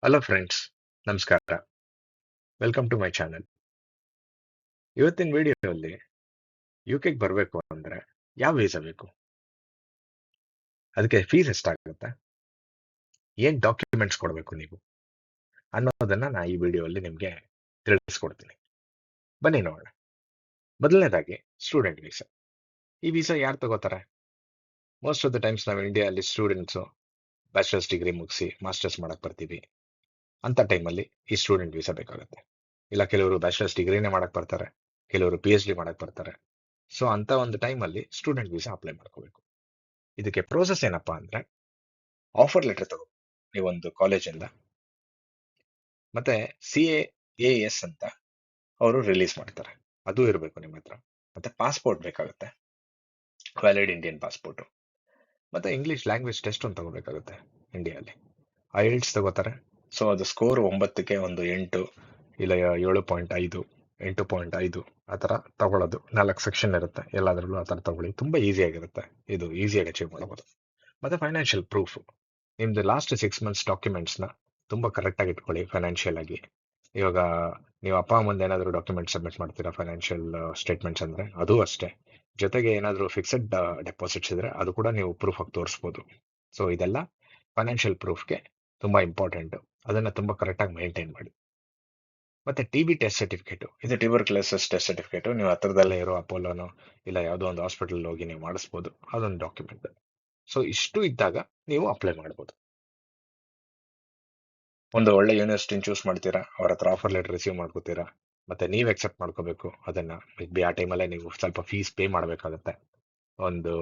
Hello friends, ನಮಸ್ಕಾರ. Welcome to my channel. ಇವತ್ತಿನ ವಿಡಿಯೋದಲ್ಲಿ ಯುಕೆಗೆ ಬರಬೇಕು ಅಂದ್ರೆ ಯಾವ ವೀಸಾ ಬೇಕು, ಅದಕ್ಕೆ ಫೀಸ್ ಎಷ್ಟಾಗುತ್ತೆ, ಏನ್ ಡಾಕ್ಯುಮೆಂಟ್ಸ್ ಕೊಡಬೇಕು ನೀವು ಅನ್ನೋದನ್ನ ನಾ ಈ ವಿಡಿಯೋದಲ್ಲಿ ನಿಮಗೆ ತಿಳಿಸ್ಕೊಡ್ತೀನಿ. ಬನ್ನಿ ನೋಡೋಣ. ಮೊದಲನೇದಾಗಿ ಸ್ಟೂಡೆಂಟ್ ವೀಸಾ. ಈ ವೀಸಾ ಯಾರು ತಗೋತಾರೆ? ಮೋಸ್ಟ್ ಆಫ್ ದ ಟೈಮ್ಸ್ ನಾವು ಇಂಡಿಯಾದಲ್ಲಿ ಸ್ಟೂಡೆಂಟ್ಸು ಬ್ಯಾಚಲರ್ಸ್ ಡಿಗ್ರಿ ಮುಗಿಸಿ ಮಾಸ್ಟರ್ಸ್ ಮಾಡಕ್ ಬರ್ತೀವಿ. ಅಂತ ಟೈಮಲ್ಲಿ ಈ ಸ್ಟೂಡೆಂಟ್ ವೀಸಾ ಬೇಕಾಗುತ್ತೆ. ಇಲ್ಲ ಕೆಲವರು ಬ್ಯಾಚಲರ್ಸ್ ಡಿಗ್ರಿನೇ ಮಾಡಕ್ ಬರ್ತಾರೆ, ಕೆಲವರು PhD ಮಾಡಕ್ ಬರ್ತಾರೆ. ಸೊ ಅಂತ ಒಂದು ಟೈಮಲ್ಲಿ ಸ್ಟೂಡೆಂಟ್ ವೀಸಾ ಅಪ್ಲೈ ಮಾಡ್ಕೋಬೇಕು. ಇದಕ್ಕೆ ಪ್ರೋಸೆಸ್ ಏನಪ್ಪಾ ಅಂದ್ರೆ, ಆಫರ್ ಲೆಟರ್ ತಗೋ ನೀವೊಂದು ಕಾಲೇಜಿಂದ, ಮತ್ತೆ CAAS ಅಂತ ಅವರು ರಿಲೀಸ್ ಮಾಡ್ತಾರೆ, ಅದು ಇರಬೇಕು ನಿಮ್ಮ ಹತ್ರ. ಮತ್ತೆ ಪಾಸ್ಪೋರ್ಟ್ ಬೇಕಾಗುತ್ತೆ, ವ್ಯಾಲಿಡ್ ಇಂಡಿಯನ್ ಪಾಸ್ಪೋರ್ಟ್. ಮತ್ತೆ ಇಂಗ್ಲಿಷ್ ಲ್ಯಾಂಗ್ವೇಜ್ ಟೆಸ್ಟ್ ಒಂದು ತಗೋಬೇಕಾಗುತ್ತೆ. ಇಂಡಿಯಾದಲ್ಲಿ IELTS ತಗೋತಾರೆ. ಸೊ ಅದು ಸ್ಕೋರ್ 9ಕ್ಕೆ ಒಂದು 8 ಇಲ್ಲ 7.5 8.5 ಆ ಥರ ತಗೊಳ್ಳೋದು. 4 ಸೆಕ್ಷನ್ ಇರುತ್ತೆ, ಎಲ್ಲಾದ್ರಲ್ಲೂ ಆ ಥರ ತಗೊಳ್ಳಿ. ತುಂಬಾ ಈಸಿ ಆಗಿರುತ್ತೆ, ಇದು ಈಸಿಯಾಗಿ ಅಚೀವ್ ಮಾಡಬಹುದು. ಮತ್ತೆ ಫೈನಾನ್ಷಿಯಲ್ ಪ್ರೂಫ್, ನಿಮ್ದು ಲಾಸ್ಟ್ 6 ಮಂತ್ಸ್ ಡಾಕ್ಯುಮೆಂಟ್ಸ್ನ ತುಂಬಾ ಕರೆಕ್ಟ್ ಆಗಿ ಇಟ್ಕೊಳ್ಳಿ. ಫೈನಾನ್ಷಿಯಲ್ ಆಗಿ ಇವಾಗ ನೀವು ಅಪ್ಪ ಅಮ್ಮಂದು ಏನಾದರೂ ಡಾಕ್ಯುಮೆಂಟ್ ಸಬ್ಮಿಟ್ ಮಾಡ್ತೀರಾ, ಫೈನಾನ್ಷಿಯಲ್ ಸ್ಟೇಟ್ಮೆಂಟ್ಸ್ ಅಂದ್ರೆ ಅದು ಅಷ್ಟೇ. ಜೊತೆಗೆ ಏನಾದರೂ ಫಿಕ್ಸೆಡ್ ಡೆಪಾಸಿಟ್ಸ್ ಇದ್ರೆ ಅದು ಕೂಡ ನೀವು ಪ್ರೂಫ್ ಆಗಿ ತೋರಿಸ್ಬೋದು. ಸೊ ಇದೆಲ್ಲ ಫೈನಾನ್ಷಿಯಲ್ ಪ್ರೂಫ್ಗೆ ತುಂಬಾ ಇಂಪಾರ್ಟೆಂಟ್. ಅದನ್ನ ತುಂಬಾ ಕರೆಕ್ಟ್ ಆಗಿ ಮೇಂಟೈನ್ ಮಾಡಿ. ಮತ್ತೆ TB ಟೆಸ್ಟ್ ಸರ್ಟಿಫಿಕೇಟ್, ಇದು ಟ್ಯೂಬರ್ಕ್ಯುಲೋಸಿಸ್ ಟೆಸ್ಟ್ ಸರ್ಟಿಫಿಕೇಟ್. ನೀವು ಹತ್ರದಲ್ಲೇ ಇರೋ ಅಪೋಲೋನೋ ಇಲ್ಲ ಯಾವುದೋ ಒಂದು ಹಾಸ್ಪಿಟಲ್ ಹೋಗಿ ನೀವು ಮಾಡಿಸ್ಬೋದು, ಅದೊಂದು ಡಾಕ್ಯುಮೆಂಟ್. ಸೊ ಇಷ್ಟು ಇದ್ದಾಗ ನೀವು ಅಪ್ಲೈ ಮಾಡ್ಬೋದು. ಒಂದು ಒಳ್ಳೆ ಯೂನಿವರ್ಸಿಟಿನ ಚೂಸ್ ಮಾಡ್ತೀರಾ, ಅವ್ರ ಹತ್ರ ಆಫರ್ ಲೆಟರ್ ರಿಸೀವ್ ಮಾಡ್ಕೋತೀರಾ, ಮತ್ತೆ ನೀವು ಎಕ್ಸೆಪ್ಟ್ ಮಾಡ್ಕೋಬೇಕು ಅದನ್ನ. ಆ ಟೈಮಲ್ಲೇ ನೀವು ಸ್ವಲ್ಪ ಫೀಸ್ ಪೇ ಮಾಡಬೇಕಾಗತ್ತೆ. ಒಂದು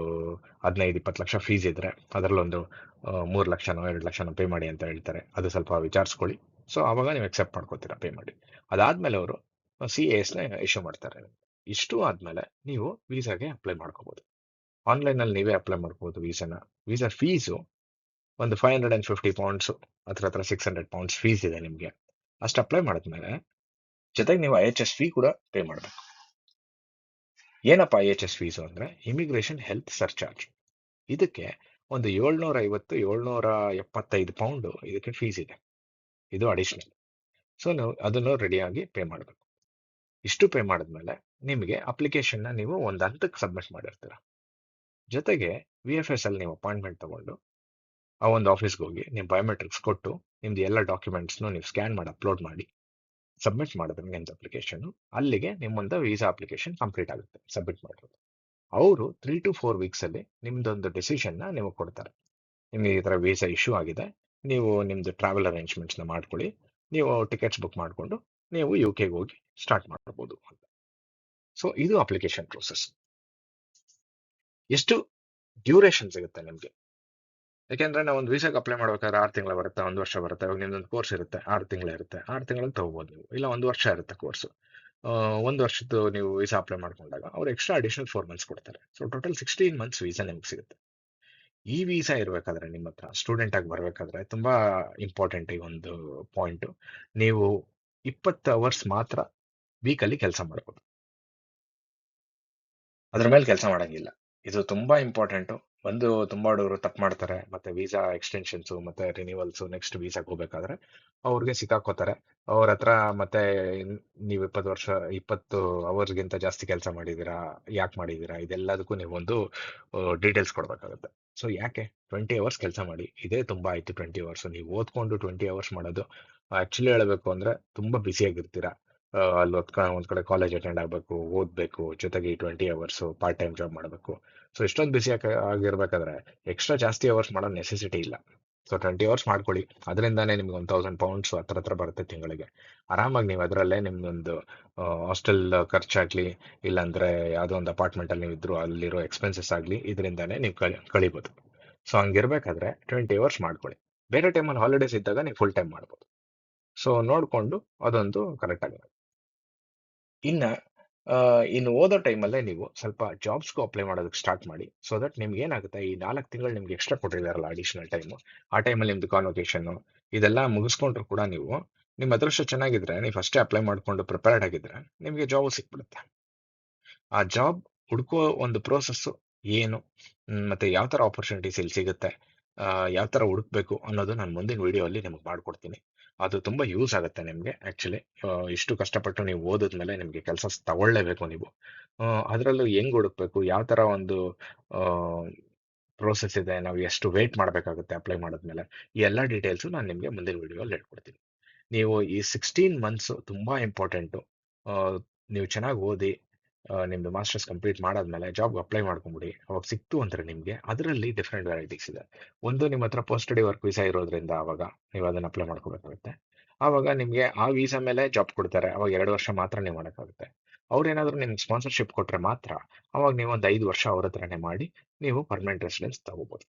15-20 ಲಕ್ಷ ಫೀಸ್ ಇದ್ರೆ ಅದರಲ್ಲೊಂದು 3 ಲಕ್ಷನೋ 2 ಲಕ್ಷನೋ ಪೇ ಮಾಡಿ ಅಂತ ಹೇಳ್ತಾರೆ. ಅದು ಸ್ವಲ್ಪ ವಿಚಾರಿಸ್ಕೊಳ್ಳಿ. ಸೊ ಆವಾಗ ನೀವು ಎಕ್ಸೆಪ್ಟ್ ಮಾಡ್ಕೋತೀರಾ ಪೇ ಮಾಡಿ. ಅದಾದ್ಮೇಲೆ ಅವರು CASನ ಇಶ್ಯೂ ಮಾಡ್ತಾರೆ. ಇಷ್ಟು ಆದ್ಮೇಲೆ ನೀವು ವೀಸಾಗೆ ಅಪ್ಲೈ ಮಾಡ್ಕೋಬಹುದು. ಆನ್ಲೈನಲ್ಲಿ ನೀವೇ ಅಪ್ಲೈ ಮಾಡ್ಕೋಬಹುದು ವೀಸಾನ. ವೀಸಾ ಫೀಸು ಒಂದು £550, ಹತ್ರ 600 ಪೌಂಡ್ಸ್ ಫೀಸ್ ಇದೆ ನಿಮಗೆ. ಅಷ್ಟು ಅಪ್ಲೈ ಮಾಡಿದ್ಮೇಲೆ ಜೊತೆಗೆ ನೀವು IHS ಫೀ ಕೂಡ ಪೇ ಮಾಡಬೇಕು. ಏನಪ್ಪ IHS ಫೀಸು ಅಂದ್ರೆ, ಇಮಿಗ್ರೇಷನ್ ಹೆಲ್ತ್ ಸರ್ಚಾರ್ಜ್. ಇದಕ್ಕೆ ಒಂದು 750-775 ಪೌಂಡ್ ಇದಕ್ಕೆ ಫೀಸ್ ಇದೆ. ಇದು ಅಡಿಷನಲ್. ಸೊ ನೀವು ಅದನ್ನು ರೆಡಿಯಾಗಿ ಪೇ ಮಾಡಬೇಕು. ಇಷ್ಟು ಪೇ ಮಾಡಿದ್ಮೇಲೆ ನಿಮಗೆ ಅಪ್ಲಿಕೇಶನ್ನ ನೀವು ಒಂದು ಹಂತಕ್ಕೆ ಸಬ್ಮಿಟ್ ಮಾಡಿರ್ತೀರ. ಜೊತೆಗೆ VFS ಅಲ್ಲಿ ನೀವು ಅಪಾಯಿಂಟ್ಮೆಂಟ್ ತಗೊಂಡು ಆ ಒಂದು ಆಫೀಸ್ಗೆ ಹೋಗಿ ನಿಮ್ಮ ಬಯೋಮೆಟ್ರಿಕ್ಸ್ ಕೊಟ್ಟು ನಿಮ್ದು ಎಲ್ಲ ಡಾಕ್ಯುಮೆಂಟ್ಸ್ನು ನೀವು ಸ್ಕ್ಯಾನ್ ಮಾಡಿ ಅಪ್ಲೋಡ್ ಮಾಡಿ ಸಬ್ಮಿಟ್ ಮಾಡಿದ್ರೆ ನಿಮ್ದು ಅಪ್ಲಿಕೇಶನ್ ಅಲ್ಲಿಗೆ ನಿಮ್ಮೊಂದು ವೀಸಾ ಅಪ್ಲಿಕೇಶನ್ ಕಂಪ್ಲೀಟ್ ಆಗುತ್ತೆ. ಸಬ್ಮಿಟ್ ಮಾಡೋದು ಅವರು 3 to 4 ವೀಕ್ಸ್ ಅಲ್ಲಿ ನಿಮ್ದೊಂದು ಡಿಸಿಷನ್ನ ನಿಮಗೆ ಕೊಡ್ತಾರೆ. ನಿಮಗೆ ಈ ತರ ವೀಸಾ ಇಶ್ಯೂ ಆಗಿದೆ, ನೀವು ನಿಮ್ದು ಟ್ರಾವೆಲ್ ಅರೇಂಜ್ಮೆಂಟ್ಸ್ನ ಮಾಡ್ಕೊಳ್ಳಿ, ನೀವು ಟಿಕೆಟ್ಸ್ ಬುಕ್ ಮಾಡಿಕೊಂಡು ನೀವು UKಗೆ ಹೋಗಿ ಸ್ಟಾರ್ಟ್ ಮಾಡಬಹುದು ಅಂತ. ಸೊ ಇದು ಅಪ್ಲಿಕೇಶನ್ ಪ್ರೋಸೆಸ್. ಎಷ್ಟು ಡ್ಯೂರೇಷನ್ ಸಿಗುತ್ತೆ ನಿಮಗೆ? ಯಾಕೆಂದ್ರೆ ನಾವು ಒಂದು ವೀಸಾಗೆ ಅಪ್ಲೈ ಮಾಡ್ಬೇಕಾದ್ರೆ 6 ತಿಂಗಳು ಬರುತ್ತೆ, 1 ವರ್ಷ ಬರುತ್ತೆ. ಇವಾಗ ನಿಮ್ದೊಂದು ಕೋರ್ಸ್ ಇರುತ್ತೆ, 6 ತಿಂಗಳು ಇರುತ್ತೆ, 6 ತಿಂಗಳಲ್ಲಿ ತಗೋಬಹುದು ನೀವು. ಇಲ್ಲ 1 ವರ್ಷ ಇರುತ್ತೆ ಕೋರ್ಸ್, 1 ವರ್ಷದ್ದು ನೀವು ವೀಸಾ ಅಪ್ಲೈ ಮಾಡ್ಕೊಂಡಾಗ ಅವ್ರು ಎಕ್ಸ್ಟ್ರಾ ಅಡಿಷನಲ್ 4 ಮಂತ್ಸ್ ಕೊಡ್ತಾರೆ. ಸೊ ಟೋಟಲ್ 16 ಮಂತ್ಸ್ ವೀಸಾ ನಿಮ್ಗೆ ಸಿಗುತ್ತೆ. ಈ ವೀಸಾ ಇರಬೇಕಾದ್ರೆ ನಿಮ್ಮ ಹತ್ರ ಸ್ಟೂಡೆಂಟ್ ಆಗಿ ಬರಬೇಕಾದ್ರೆ ತುಂಬಾ ಇಂಪಾರ್ಟೆಂಟ್ ಈ ಒಂದು ಪಾಯಿಂಟ್. ನೀವು 20 ಅವರ್ಸ್ ಮಾತ್ರ ವೀಕಲ್ಲಿ ಕೆಲಸ ಮಾಡಬಹುದು, ಅದ್ರ ಮೇಲೆ ಕೆಲಸ ಮಾಡಂಗಿಲ್ಲ. ಇದು ತುಂಬಾ ಇಂಪಾರ್ಟೆಂಟ್. ತುಂಬಾ ಹುಡುಗರು ತಪ್ಪು ಮಾಡ್ತಾರೆ, ಮತ್ತೆ ವೀಸಾ ಎಕ್ಸ್ಟೆನ್ಷನ್ಸ್ ಮತ್ತೆ ರಿನ್ಯೂವಲ್ಸ್ ನೆಕ್ಸ್ಟ್ ವೀಸಾಗೆ ಹೋಗ್ಬೇಕಾದ್ರೆ ಅವ್ರಿಗೆ ಸಿಕ್ಕಾಕೋತಾರೆ. ಅವ್ರ ಹತ್ರ ಮತ್ತೆ ನೀವು 20 ಅವರ್ಸ್ಗಿಂತ ಜಾಸ್ತಿ ಕೆಲಸ ಮಾಡಿದೀರಾ, ಯಾಕೆ ಮಾಡಿದೀರಾ, ಇದೆಲ್ಲದಕ್ಕೂ ನೀವು ಒಂದು ಡೀಟೇಲ್ಸ್ ಕೊಡ್ಬೇಕಾಗುತ್ತೆ. ಸೊ ಯಾಕೆ 20 ಅವರ್ಸ್ ಕೆಲಸ ಮಾಡಿ, ಇದೇ ತುಂಬಾ ಆಯ್ತು. 20 ಅವರ್ಸ್ ನೀವು ಓದ್ಕೊಂಡು 20 ಅವರ್ಸ್ ಮಾಡೋದು, ಆಕ್ಚುಲಿ ಹೇಳಬೇಕು ಅಂದ್ರೆ ತುಂಬಾ ಬ್ಯುಸಿಯಾಗಿರ್ತೀರಾ. ಅಲ್ಲಿ ಒಂದ್ ಕಡೆ ಕಾಲೇಜ್ ಅಟೆಂಡ್ ಆಗಬೇಕು, ಓದ್ಬೇಕು, ಜೊತೆಗೆ ಈ 20 ಅವರ್ಸ್ ಪಾರ್ಟ್ ಟೈಮ್ ಜಾಬ್ ಮಾಡಬೇಕು. ಸೊ ಇಷ್ಟೊಂದು ಬಿಸಿ ಆಗಿರ್ಬೇಕಾದ್ರೆ ಎಕ್ಸ್ಟ್ರಾ ಜಾಸ್ತಿ ಅವರ್ಸ್ ಮಾಡೋ ನೆಸೆಸಿಟಿ ಇಲ್ಲ. ಸೊ 20 ಅವರ್ಸ್ ಮಾಡ್ಕೊಳ್ಳಿ, ಅದರಿಂದಾನೇ ನಿಮ್ಗೆ 1000 ಪೌಂಡ್ಸ್ ಹತ್ರ ಬರುತ್ತೆ ತಿಂಗಳಿಗೆ. ಆರಾಮಾಗಿ ನೀವು ಅದರಲ್ಲೇ ನಿಮ್ದೊಂದು ಹಾಸ್ಟೆಲ್ ಖರ್ಚಾಗ್ಲಿ, ಇಲ್ಲಾಂದ್ರೆ ಯಾವುದೋ ಒಂದು ಅಪಾರ್ಟ್ಮೆಂಟ್ ಅಲ್ಲಿ ನೀವು ಇದ್ರು ಅಲ್ಲಿರೋ ಎಕ್ಸ್ಪೆನ್ಸಸ್ ಆಗಲಿ, ಇದರಿಂದಾನೇ ನೀವು ಕಳಿಬೋದು. ಸೊ ಹಂಗಿರ್ಬೇಕಾದ್ರೆ 20 ಅವರ್ಸ್ ಮಾಡ್ಕೊಳ್ಳಿ. ಬೇರೆ ಟೈಮಲ್ಲಿ ಹಾಲಿಡೇಸ್ ಇದ್ದಾಗ ನೀವು ಫುಲ್ ಟೈಮ್ ಮಾಡ್ಬೋದು. ಸೊ ನೋಡ್ಕೊಂಡು ಅದೊಂದು ಕರೆಕ್ಟ್ ಆಗಿ ಮಾಡಿ. ಇನ್ನು ಓದೋ ಟೈಮಲ್ಲೇ ನೀವು ಸ್ವಲ್ಪ ಜಾಬ್ಸ್ಗೂ ಅಪ್ಲೈ ಮಾಡೋದಕ್ಕೆ ಸ್ಟಾರ್ಟ್ ಮಾಡಿ. ಸೊ ದಟ್ ನಿಮ್ಗೆ ಏನಾಗುತ್ತೆ, ಈ 4 ತಿಂಗಳು ನಿಮ್ಗೆ ಎಕ್ಸ್ಟ್ರಾ ಕೊಟ್ಟಿದ್ದಾರಲ್ಲ ಅಡಿಷನಲ್ ಟೈಮು, ಆ ಟೈಮಲ್ಲಿ ನಿಮ್ದು ಕಾನ್ವೊಕೇಶನ್ ಇದೆಲ್ಲ ಮುಗಿಸ್ಕೊಂಡ್ರು ಕೂಡ ನೀವು, ನಿಮ್ಮ ಅದೃಷ್ಟ ಚೆನ್ನಾಗಿದ್ರೆ, ನೀವು ಫಸ್ಟೇ ಅಪ್ಲೈ ಮಾಡ್ಕೊಂಡು ಪ್ರಿಪೇರ್ಡ್ ಆಗಿದ್ರೆ ನಿಮಗೆ ಜಾಬ್ ಸಿಕ್ಬಿಡುತ್ತೆ. ಆ ಜಾಬ್ ಹುಡ್ಕೋ ಒಂದು ಪ್ರೋಸೆಸ್ ಏನು, ಮತ್ತೆ ಯಾವ ತರ ಆಪರ್ಚುನಿಟೀಸ್ ಇಲ್ಲಿ ಸಿಗುತ್ತೆ, ಯಾವ ಥರ ಹುಡುಕ್ಬೇಕು ಅನ್ನೋದು ನಾನು ಮುಂದಿನ ವಿಡಿಯೋಲ್ಲಿ ನಿಮಗೆ ಮಾಡ್ಕೊಡ್ತೀನಿ. ಅದು ತುಂಬ ಯೂಸ್ ಆಗುತ್ತೆ ನಿಮಗೆ ಆ್ಯಕ್ಚುಲಿ. ಇಷ್ಟು ಕಷ್ಟಪಟ್ಟು ನೀವು ಓದಿದ್ಮೇಲೆ ನಿಮಗೆ ಕೆಲಸ ತಗೊಳ್ಳೇಬೇಕು ನೀವು. ಅದರಲ್ಲೂ ಹೆಂಗ್ ಹುಡುಕ್ಬೇಕು, ಯಾವ ಥರ ಒಂದು ಪ್ರೋಸೆಸ್ ಇದೆ, ನಾವು ಎಷ್ಟು ವೇಟ್ ಮಾಡಬೇಕಾಗುತ್ತೆ ಅಪ್ಲೈ ಮಾಡಿದ್ಮೇಲೆ, ಈ ಎಲ್ಲ ಡೀಟೇಲ್ಸು ನಾನು ನಿಮಗೆ ಮುಂದಿನ ವಿಡಿಯೋಲ್ಲಿ ಹೇಳ್ಕೊಡ್ತೀನಿ. ನೀವು ಈ 16 ಮಂತ್ಸು ತುಂಬ ಇಂಪಾರ್ಟೆಂಟು. ನೀವು ಚೆನ್ನಾಗಿ ಓದಿ ನಿಮ್ದು ಮಾಸ್ಟರ್ಸ್ ಕಂಪ್ಲೀಟ್ ಮಾಡಾದ್ಮೇಲೆ ಜಾಬ್ಗೆ ಅಪ್ಲೈ ಮಾಡ್ಕೊಂಬಿಡಿ. ಅವಾಗ ಸಿಕ್ತು ಅಂದರೆ ನಿಮಗೆ ಅದರಲ್ಲಿ ಡಿಫ್ರೆಂಟ್ ವೆರೈಟೀಸ್ ಇದೆ. ಒಂದು ನಿಮ್ಮ ಹತ್ರ ಪೋಸ್ಟ್ ಸ್ಟಡಿ ವರ್ಕ್ ವೀಸಾ ಇರೋದ್ರಿಂದ ಅವಾಗ ನೀವು ಅದನ್ನು ಅಪ್ಲೈ ಮಾಡ್ಕೋಬೇಕಾಗುತ್ತೆ. ಆವಾಗ ನಿಮಗೆ ಆ ವೀಸಾ ಮೇಲೆ ಜಾಬ್ ಕೊಡ್ತಾರೆ. ಅವಾಗ 2 ವರ್ಷ ಮಾತ್ರ ನೀವು ಮಾಡೋಕ್ಕಾಗುತ್ತೆ. ಅವ್ರೇನಾದರೂ ನಿಮ್ಗೆ ಸ್ಪಾನ್ಸರ್ಶಿಪ್ ಕೊಟ್ಟರೆ ಮಾತ್ರ ಅವಾಗ ನೀವು ಒಂದು 5 ವರ್ಷ ಅವ್ರ ಹತ್ರನೇ ಮಾಡಿ ನೀವು ಪರ್ಮನೆಂಟ್ ರೆಸಿಡೆನ್ಸ್ ತಗೋಬೋದು.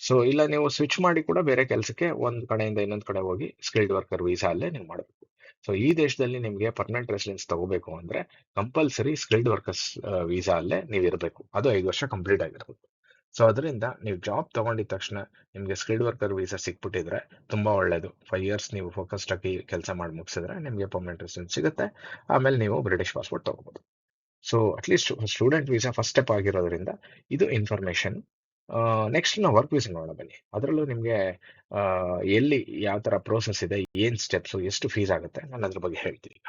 ಸೊ ಇಲ್ಲ ನೀವು ಸ್ವಿಚ್ ಮಾಡಿ ಕೂಡ ಬೇರೆ ಕೆಲಸಕ್ಕೆ ಒಂದು ಕಡೆಯಿಂದ ಇನ್ನೊಂದು ಕಡೆ ಹೋಗಿ ಸ್ಕಿಲ್ಡ್ ವರ್ಕರ್ ವೀಸಾ ಅಲ್ಲೇ ನೀವು ಮಾಡಬೇಕು. ಸೊ ಈ ದೇಶದಲ್ಲಿ ನಿಮಗೆ ಪರ್ಮನೆಂಟ್ ರೆಸಿಡೆನ್ಸ್ ತಗೋಬೇಕು ಅಂದ್ರೆ ಕಂಪಲ್ಸರಿ ಸ್ಕಿಲ್ಡ್ ವರ್ಕರ್ಸ್ ವೀಸಾ ಅಲ್ಲೇ ನೀವು ಇರಬೇಕು. ಅದು 5 ವರ್ಷ ಕಂಪ್ಲೀಟ್ ಆಗಿರ್ಬೇಕು. ಸೊ ಅದರಿಂದ ನೀವು ಜಾಬ್ ತಗೊಂಡಿದ ತಕ್ಷಣ ನಿಮಗೆ ಸ್ಕಿಲ್ಡ್ ವರ್ಕರ್ ವೀಸಾ ಸಿಕ್ಬಿಟ್ಟಿದ್ರೆ ತುಂಬಾ ಒಳ್ಳೇದು. 5 ಇಯರ್ಸ್ ನೀವು ಫೋಕಸ್ಡ್ ಆಗಿ ಕೆಲಸ ಮಾಡಿ ಮುಗಿಸಿದ್ರೆ ನಿಮಗೆ ಪರ್ಮನೆಂಟ್ ರೆಸಿಡೆನ್ಸ್ ಸಿಗುತ್ತೆ. ಆಮೇಲೆ ನೀವು ಬ್ರಿಟಿಷ್ ಪಾಸ್ಪೋರ್ಟ್ ತಗೋಬಹುದು. So at least student visa first step ಆಗಿರೋದ್ರಿಂದ ಇದು ಇನ್ಫಾರ್ಮೇಶನ್. ನೆಕ್ಸ್ಟ್ ನಾವು ವರ್ಕ್ ವೀಸಾ ನೋಡೋಣ ಬನ್ನಿ. ಅದರಲ್ಲೂ ನಿಮಗೆ ಎಲ್ಲಿ ಯಾವ ಥರ ಪ್ರೋಸೆಸ್ ಇದೆ, ಏನು ಸ್ಟೆಪ್ಸು, ಎಷ್ಟು ಫೀಸ್ ಆಗುತ್ತೆ, ನಾನು ಅದ್ರ ಬಗ್ಗೆ ಹೇಳ್ತೀನಿ ಈಗ.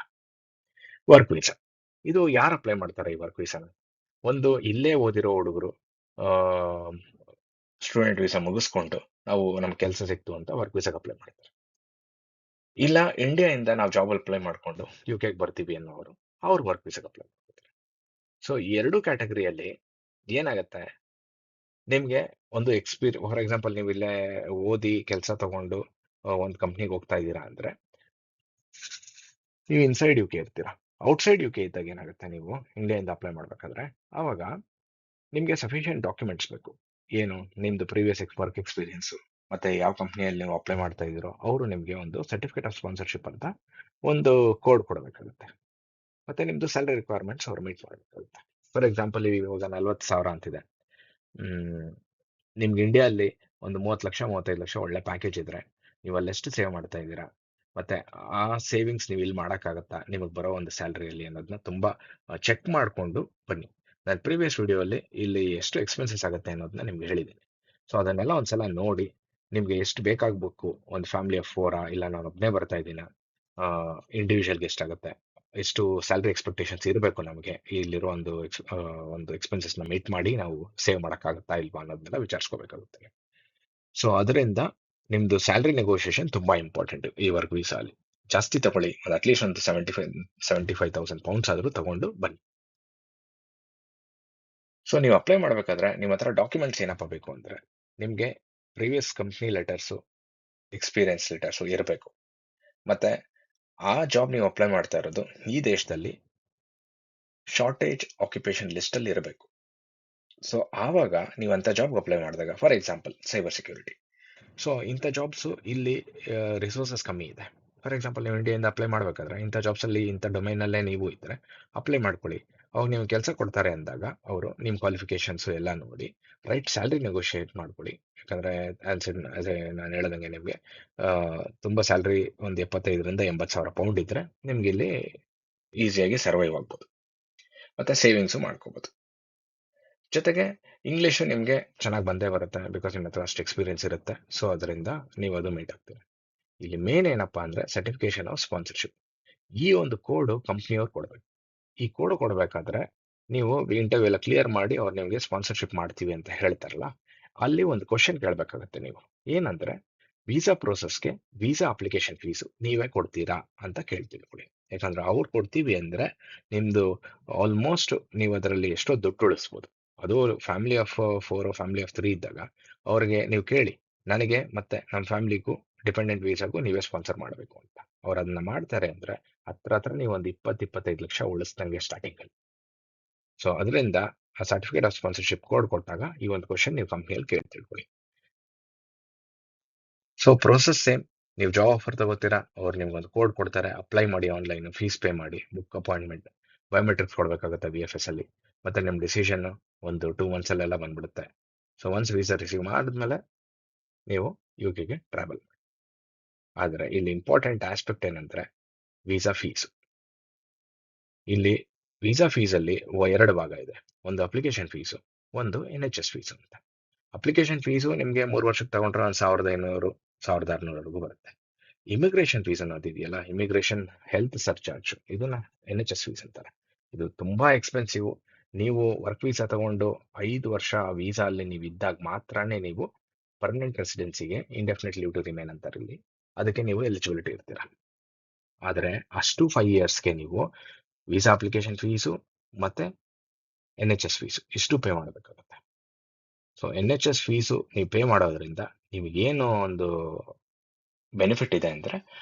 ವರ್ಕ್ ವೀಸಾ ಇದು ಯಾರು ಅಪ್ಲೈ ಮಾಡ್ತಾರೆ ಈ ವರ್ಕ್ ವೀಸಾನ? ಒಂದು ಇಲ್ಲೇ ಓದಿರೋ ಹುಡುಗರು ಸ್ಟೂಡೆಂಟ್ ವೀಸಾ ಮುಗಿಸ್ಕೊಂಡು ನಾವು ನಮ್ಮ ಕೆಲಸ ಸಿಕ್ತು ಅಂತ ವರ್ಕ್ ವೀಸಾಗೆ ಅಪ್ಲೈ ಮಾಡ್ತಾರೆ. ಇಲ್ಲ ಇಂಡಿಯಾದಿಂದ ನಾವು ಜಾಬ್ ಅಪ್ಲೈ ಮಾಡ್ಕೊಂಡು UK ಬರ್ತೀವಿ ಅನ್ನೋರು ಅವ್ರು ವರ್ಕ್ ವೀಸಾಗೆ ಅಪ್ಲೈ ಮಾಡ್ತಾರೆ. ಸೊ ಈ ಎರಡು ಕ್ಯಾಟಗರಿಯಲ್ಲಿ ಏನಾಗುತ್ತೆ, ನಿಮ್ಗೆ ಒಂದು ಫಾರ್ ಎಕ್ಸಾಂಪಲ್ ನೀವು ಇಲ್ಲೇ ಓದಿ ಕೆಲಸ ತಗೊಂಡು ಒಂದು ಕಂಪ್ನಿಗೆ ಹೋಗ್ತಾ ಇದ್ದೀರಾ ಅಂದ್ರೆ ನೀವು ಇನ್ಸೈಡ್ UK ಇರ್ತೀರಾ. ಔಟ್ಸೈಡ್ UK ಇದ್ದಾಗ ಏನಾಗುತ್ತೆ, ನೀವು ಇಂಡಿಯಾದಿಂದ ಅಪ್ಲೈ ಮಾಡ್ಬೇಕಾದ್ರೆ ಆವಾಗ ನಿಮ್ಗೆ ಸಫಿಷಿಯಂಟ್ ಡಾಕ್ಯುಮೆಂಟ್ಸ್ ಬೇಕು. ಏನು, ನಿಮ್ದು ಪ್ರೀವಿಯಸ್ ವರ್ಕ್ ಎಕ್ಸ್ಪೀರಿಯನ್ಸ್ ಮತ್ತೆ ಯಾವ ಕಂಪ್ನಿಯಲ್ಲಿ ನೀವು ಅಪ್ಲೈ ಮಾಡ್ತಾ ಇದ್ದೀರೋ ಅವರು ನಿಮ್ಗೆ ಒಂದು ಸರ್ಟಿಫಿಕೇಟ್ ಆಫ್ ಸ್ಪಾನ್ಸರ್ಶಿಪ್ ಅಂತ ಒಂದು ಕೋಡ್ ಕೊಡಬೇಕಾಗುತ್ತೆ. ಮತ್ತೆ ನಿಮ್ದು ಸ್ಯಾಲರಿ ರಿಕ್ವೈರ್ಮೆಂಟ್ಸ್ ಅವ್ರು ಮೀಟ್ ಮಾಡಬೇಕಾಗುತ್ತೆ. ಫಾರ್ ಎಕ್ಸಾಂಪಲ್ ಇವಾಗ 40,000 ಅಂತಿದೆ. ನಿಮ್ಗೆ ಇಂಡಿಯಾದಲ್ಲಿ ಒಂದು 30 ಲಕ್ಷ 35 ಲಕ್ಷ ಒಳ್ಳೆ ಪ್ಯಾಕೇಜ್ ಇದ್ರೆ ನೀವು ಅಲ್ಲೆಷ್ಟು ಸೇವ್ ಮಾಡ್ತಾ ಇದ್ದೀರಾ, ಮತ್ತೆ ಆ ಸೇವಿಂಗ್ಸ್ ನೀವು ಇಲ್ಲಿ ಮಾಡೋಕ್ಕಾಗತ್ತಾ ನಿಮಗೆ ಬರೋ ಒಂದು ಸ್ಯಾಲ್ರಿಯಲ್ಲಿ ಅನ್ನೋದನ್ನ ತುಂಬಾ ಚೆಕ್ ಮಾಡಿಕೊಂಡು ಬನ್ನಿ. ನಾನು ಪ್ರೀವಿಯಸ್ ವಿಡಿಯೋಲ್ಲಿ ಇಲ್ಲಿ ಎಷ್ಟು ಎಕ್ಸ್ಪೆನ್ಸಸ್ ಆಗುತ್ತೆ ಅನ್ನೋದನ್ನ ನಿಮ್ಗೆ ಹೇಳಿದ್ದೀನಿ. ಸೊ ಅದನ್ನೆಲ್ಲ ಒಂದ್ಸಲ ನೋಡಿ ನಿಮ್ಗೆ ಎಷ್ಟು ಬೇಕಾಗಬೇಕು, ಒಂದು ಫ್ಯಾಮಿಲಿ ಆಫ್ 4 ಇಲ್ಲ ನಾನು ಒಬ್ಬನೇ ಬರ್ತಾ ಇದ್ದೀನ, ಇಂಡಿವಿಜುವಲ್ಗೆ ಎಷ್ಟಾಗುತ್ತೆ, ಎಷ್ಟು ಸ್ಯಾಲ್ರಿ ಎಕ್ಸ್ಪೆಕ್ಟೇಷನ್ಸ್ ಇರಬೇಕು ನಮಗೆ ಇಲ್ಲಿರೋ ಒಂದು ಎಕ್ಸ್ಪೆನ್ಸಸ್ನ ಮೀಟ್ ಮಾಡಿ ನಾವು ಸೇವ್ ಮಾಡೋಕ್ಕಾಗುತ್ತಾ ಇಲ್ವಾ ಅನ್ನೋದನ್ನೆಲ್ಲ ವಿಚಾರಿಸ್ಕೋಬೇಕಾಗುತ್ತೆ. ಸೊ ಅದರಿಂದ ನಿಮ್ದು ಸ್ಯಾಲ್ರಿ ನೆಗೋಷಿಯೇಷನ್ ತುಂಬಾ ಇಂಪಾರ್ಟೆಂಟ್ ಈ ವರ್ಕ್ ವೀಸಾ ಅಲ್ಲಿ. ಜಾಸ್ತಿ ತಗೊಳ್ಳಿ, ಅದು ಅಟ್ಲೀಸ್ಟ್ ಒಂದು 75,000 ಪೌಂಡ್ಸ್ ಆದರೂ ತಗೊಂಡು ಬನ್ನಿ. ಸೊ ನೀವು ಅಪ್ಲೈ ಮಾಡಬೇಕಾದ್ರೆ ನಿಮ್ಮ ಹತ್ರ ಡಾಕ್ಯುಮೆಂಟ್ಸ್ ಏನಪ್ಪ ಬೇಕು ಅಂದ್ರೆ ನಿಮಗೆ previous company letters, experience letters ಇರಬೇಕು. ಮತ್ತೆ ಆ ಜಾಬ್ ನೀವು ಅಪ್ಲೈ ಮಾಡ್ತಾ ಇರೋದು ಈ ದೇಶದಲ್ಲಿ ಶಾರ್ಟೇಜ್ ಆಕ್ಯುಪೇಷನ್ ಲಿಸ್ಟ್ ಅಲ್ಲಿ ಇರಬೇಕು. ಸೊ ಆವಾಗ ನೀವು ಅಂತ ಜಾಬ್ಗೆ ಅಪ್ಲೈ ಮಾಡಿದಾಗ, for example cyber security, so ಇಂಥ ಜಾಬ್ಸು ಇಲ್ಲಿ ರಿಸೋರ್ಸಸ್ ಕಮ್ಮಿ ಇದೆ. ಫಾರ್ ಎಕ್ಸಾಂಪಲ್ ನೀವು ಇಂಡಿಯಾದಿಂದ ಅಪ್ಲೈ ಮಾಡಬೇಕಾದ್ರೆ ಇಂಥ ಜಾಬ್ಸಲ್ಲಿ ಇಂಥ ಡೊಮೈನಲ್ಲೇ ನೀವು ಇದ್ದರೆ ಅಪ್ಲೈ ಮಾಡ್ಕೊಳ್ಳಿ. ಅವಾಗ ನೀವು ಕೆಲಸ ಕೊಡ್ತಾರೆ ಅಂದಾಗ ಅವರು ನಿಮ್ಮ ಕ್ವಾಲಿಫಿಕೇಷನ್ಸು ಎಲ್ಲ ನೋಡಿ ರೈಟ್ ಸ್ಯಾಲ್ರಿ ನೆಗೋಷಿಯೇಟ್ ಮಾಡ್ಕೊಳ್ಳಿ. ಯಾಕಂದರೆ ನಾನು ಹೇಳ್ದಂಗೆ ನಿಮಗೆ ತುಂಬ ಸ್ಯಾಲ್ರಿ ಒಂದು 75,000-80,000 ಪೌಂಡ್ ಇದ್ದರೆ ನಿಮ್ಗೆ ಇಲ್ಲಿ ಈಸಿಯಾಗಿ ಸರ್ವೈವ್ ಆಗ್ಬೋದು, ಮತ್ತು ಸೇವಿಂಗ್ಸು ಮಾಡ್ಕೋಬೋದು. ಜೊತೆಗೆ ಇಂಗ್ಲೀಷು ನಿಮಗೆ ಚೆನ್ನಾಗಿ ಬಂದೇ ಬರುತ್ತೆ, ಬಿಕಾಸ್ ನಿಮ್ಮ ಹತ್ರ ಅಷ್ಟು ಎಕ್ಸ್ಪೀರಿಯನ್ಸ್ ಇರುತ್ತೆ. ಸೊ ಅದರಿಂದ ನೀವು ಅದು ಮೀಟ್ ಆಗ್ತೀರಿ. ಇಲ್ಲಿ ಮೇನ್ ಏನಪ್ಪಾ ಅಂದ್ರೆ ಸರ್ಟಿಫಿಕೇಶನ್ ಆಫ್ ಸ್ಪಾನ್ಸರ್ಶಿಪ್. ಈ ಒಂದು ಕೋಡು ಕಂಪ್ನಿಯವ್ರು ಕೊಡ್ಬೇಕು. ಈ ಕೋಡ್ ಕೊಡ್ಬೇಕಾದ್ರೆ ನೀವು ಇಂಟರ್ವ್ಯೂ ಎಲ್ಲ ಕ್ಲಿಯರ್ ಮಾಡಿ ಅವ್ರು ನಿಮಗೆ ಸ್ಪಾನ್ಸರ್ಶಿಪ್ ಮಾಡ್ತೀವಿ ಅಂತ ಹೇಳ್ತಾರಲ್ಲ, ಅಲ್ಲಿ ಒಂದು ಕ್ವಶನ್ ಕೇಳಬೇಕಾಗುತ್ತೆ ನೀವು. ಏನಂದ್ರೆ ವೀಸಾ ಪ್ರೋಸೆಸ್ಗೆ ವೀಸಾ ಅಪ್ಲಿಕೇಶನ್ ಫೀಸು ನೀವೇ ಕೊಡ್ತೀರಾ ಅಂತ ಕೇಳ್ತೀವಿ ಕೊಡಿ. ಯಾಕಂದ್ರೆ ಅವ್ರು ಕೊಡ್ತೀವಿ ಅಂದ್ರೆ ನಿಮ್ದು ಆಲ್ಮೋಸ್ಟ್ ನೀವು ಅದರಲ್ಲಿ ಎಷ್ಟೋ ದುಡ್ಡು ಉಳಿಸ್ಬೋದು. ಅದು ಫ್ಯಾಮಿಲಿ ಆಫ್ 4 ಫ್ಯಾಮಿಲಿ ಆಫ್ 3 ಇದ್ದಾಗ ಅವ್ರಿಗೆ ನೀವು ಕೇಳಿ, ನನಗೆ ಮತ್ತೆ ನಮ್ಮ ಫ್ಯಾಮಿಲಿಗೂ ಡಿಪೆಂಡೆಂಟ್ ವೀಸಾಗೂ ನೀವೇ ಸ್ಪಾನ್ಸರ್ ಮಾಡಬೇಕು ಅಂತ. ಅವ್ರು ಅದನ್ನ ಮಾಡ್ತಾರೆ ಅಂದ್ರೆ ಹತ್ರ ನೀವು ಒಂದು 20-25 ಲಕ್ಷ ಉಳಿಸ್ದಂಗೆ ಸ್ಟಾರ್ಟಿಂಗ್ ಅಲ್ಲಿ. ಸೊ ಅದರಿಂದ ಆ ಸರ್ಟಿಫಿಕೇಟ್ ಆಫ್ ಸ್ಪಾನ್ಸರ್ಶಿಪ್ ಕೋಡ್ ಕೊಟ್ಟಾಗ ಈ ಒಂದು ಕ್ವಶನ್ ನೀವು ಕಂಪ್ನಿಯಲ್ಲಿ ಕೇಳಿ ತಿಳ್ಕೊಳ್ಳಿ. So process same. ನೀವು ಜಾಬ್ ಆಫರ್ ತಗೋತೀರಾ, ಅವ್ರು ನಿಮ್ಗೊಂದು ಕೋಡ್ ಕೊಡ್ತಾರೆ, ಅಪ್ಲೈ ಮಾಡಿ, ಆನ್ಲೈನ್ ಫೀಸ್ ಪೇ ಮಾಡಿ, ಬುಕ್ ಅಪಾಯಿಂಟ್ಮೆಂಟ್, ಬಯೋಮೆಟ್ರಿಕ್ಸ್ ಕೊಡಬೇಕಾಗುತ್ತೆ VFS ಅಲ್ಲಿ, ಮತ್ತೆ ನಿಮ್ಮ ಡಿಸಿಷನ್ ಒಂದು 2 months ಅಲ್ಲೆಲ್ಲ ಬಂದ್ಬಿಡುತ್ತೆ. ಸೊ ಒನ್ಸ್ ವೀಸಾ ರಿಸೀವ್ ಮಾಡಿದ್ಮೇಲೆ ನೀವು UK ಟ್ರಾವೆಲ್ ಮಾಡಿ. ಆದರೆ ಇಲ್ಲಿ ಇಂಪಾರ್ಟೆಂಟ್ ಆಸ್ಪೆಕ್ಟ್ ಏನಂದ್ರೆ ವೀಸಾ ಫೀಸ್. ಇಲ್ಲಿ ವೀಸಾ ಫೀಸ್ ಅಲ್ಲಿ 2 ಭಾಗ ಇದೆ. ಒಂದು ಅಪ್ಲಿಕೇಶನ್ ಫೀಸು, ಒಂದು NHS ಫೀಸ್ ಅಂತ. ಅಪ್ಲಿಕೇಶನ್ ಫೀಸು ನಿಮಗೆ 3 ವರ್ಷಕ್ಕೆ ತಗೊಂಡ್ರೆ ಒಂದು 1500 1600ವರೆಗೂ ಬರುತ್ತೆ. ಇಮಿಗ್ರೇಷನ್ ಫೀಸ್ ಅನ್ನೋದು ಇದೆಯಲ್ಲ, ಇಮಿಗ್ರೇಷನ್ ಹೆಲ್ತ್ ಸರ್ಚಾರ್ಜ್, ಇದನ್ನ NHS ಫೀಸ್ ಅಂತಾರೆ. ಇದು ತುಂಬಾ ಎಕ್ಸ್ಪೆನ್ಸಿವ್. ನೀವು ವರ್ಕ್ ವೀಸಾ ತಗೊಂಡು 5 ವರ್ಷ ಆ ವೀಸಾ ಅಲ್ಲಿ ನೀವು ಇದ್ದಾಗ ಮಾತ್ರನೇ ನೀವು ಪರ್ಮನೆಂಟ್ ರೆಸಿಡೆನ್ಸಿಗೆ, ಇಂಡೆಫಿನೆಟ್ ಲೀವ್ ಟು ರಿಮೈನ್ ಅಂತಾರೆ ಇಲ್ಲಿ, ಅದಕ್ಕೆ ನೀವು ಎಲಿಜಿಬಿಲಿಟಿ ಇರ್ತೀರಾ. ಆದರೆ ಅಷ್ಟು 5 ಇಯರ್ಸ್ಗೆ ನೀವು ವೀಸಾ ಅಪ್ಲಿಕೇಶನ್ ಫೀಸು ಮತ್ತೆ NHS ಫೀಸು ಇಷ್ಟು ಪೇ ಮಾಡಬೇಕಾಗುತ್ತೆ. ಸೊ NHS ಫೀಸು ನೀವು ಪೇ ಮಾಡೋದ್ರಿಂದ ನಿಮಗೆ ಏನು ಒಂದು ಬೆನಿಫಿಟ್ ಇದೆ ಅಂದ್ರೆ,